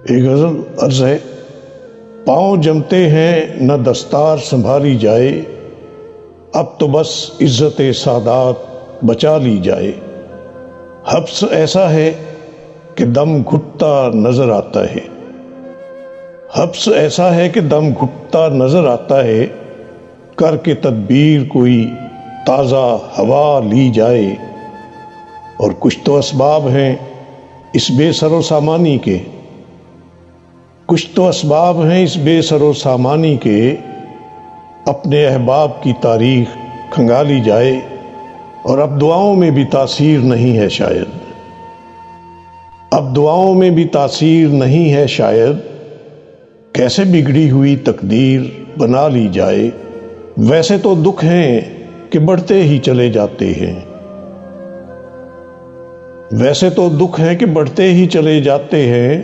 ایک غزل عرض ہے: پاؤں جمتے ہیں نہ دستار سنبھالی جائے، اب تو بس عزت سادات بچا لی جائے۔ حبس ایسا ہے کہ دم گھٹتا نظر آتا ہے، حبس ایسا ہے کہ دم گھٹتا نظر آتا ہے، کر کے تدبیر کوئی تازہ ہوا لی جائے۔ اور کچھ تو اسباب ہیں اس بے سر و سامانی کے، کچھ تو اسباب ہیں اس بے سر و سامانی کے، اپنے احباب کی تاریخ کھنگالی جائے۔ اور اب دعاؤں میں بھی تاثیر نہیں ہے شاید، اب دعاؤں میں بھی تاثیر نہیں ہے شاید، کیسے بگڑی ہوئی تقدیر بنا لی جائے۔ ویسے تو دکھ ہیں کہ بڑھتے ہی چلے جاتے ہیں، ویسے تو دکھ ہیں کہ بڑھتے ہی چلے جاتے ہیں،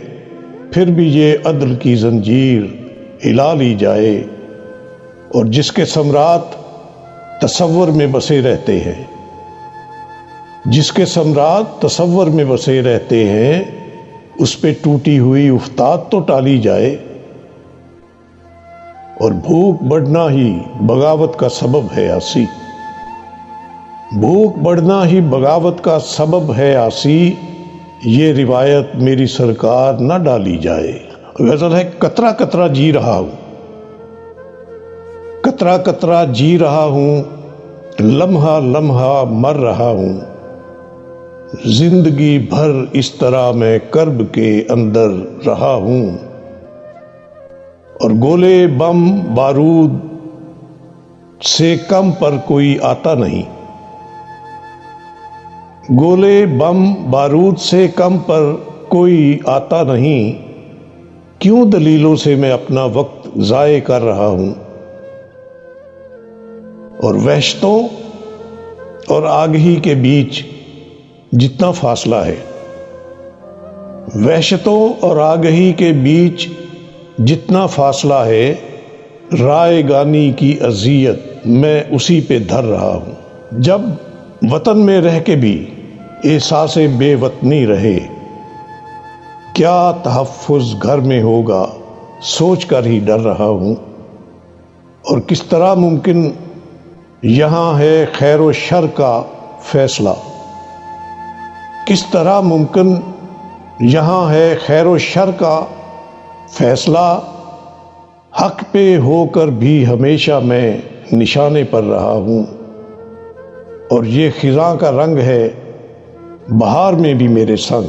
پھر بھی یہ عدل کی زنجیر ہلا لی جائے۔ اور جس کے ثمرات تصور میں بسے رہتے ہیں، جس کے ثمرات تصور میں بسے رہتے ہیں، اس پہ ٹوٹی ہوئی افتاد تو ٹالی جائے۔ اور بھوک بڑھنا ہی بغاوت کا سبب ہے آسی، بھوک بڑھنا ہی بغاوت کا سبب ہے آسی، یہ روایت میری سرکار نہ ڈالی جائے۔ غزل ہے: قطرہ قطرہ جی رہا ہوں، قطرہ قطرہ جی رہا ہوں، لمحہ لمحہ مر رہا ہوں، زندگی بھر اس طرح میں کرب کے اندر رہا ہوں۔ اور گولے بم بارود سے کم پر کوئی آتا نہیں، گولے بم بارود سے کم پر کوئی آتا نہیں، کیوں دلیلوں سے میں اپنا وقت ضائع کر رہا ہوں۔ اور وحشتوں اور آگہی کے بیچ جتنا فاصلہ ہے، وحشتوں اور آگہی کے بیچ جتنا فاصلہ ہے، رائے گانی کی اذیت میں اسی پہ دھر رہا ہوں۔ جب وطن میں رہ کے بھی احساس بے وطنی رہے، کیا تحفظ گھر میں ہوگا سوچ کر ہی ڈر رہا ہوں۔ اور کس طرح ممکن یہاں ہے خیر و شر کا فیصلہ، کس طرح ممکن یہاں ہے خیر و شر کا فیصلہ، حق پہ ہو کر بھی ہمیشہ میں نشانے پر رہا ہوں۔ اور یہ خزاں کا رنگ ہے بہار میں بھی میرے سنگ،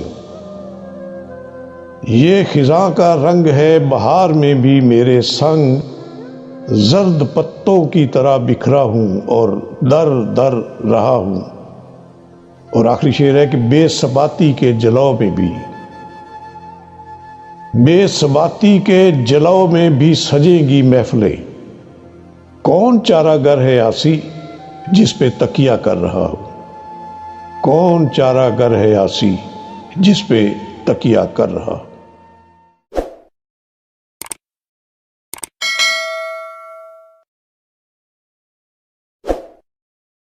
یہ خزاں کا رنگ ہے بہار میں بھی میرے سنگ، زرد پتوں کی طرح بکھرا ہوں اور در در رہا ہوں۔ اور آخری شعر ہے کہ بے ثباتی کے جلو میں بھی، بے ثباتی کے جلو میں بھی سجیں گی محفلیں، کون چارہ گر ہے آسی جس پہ تکیہ کر رہا ہوں، کون چارہ گر ہے آسی جس پہ تکیہ کر رہا ہوں۔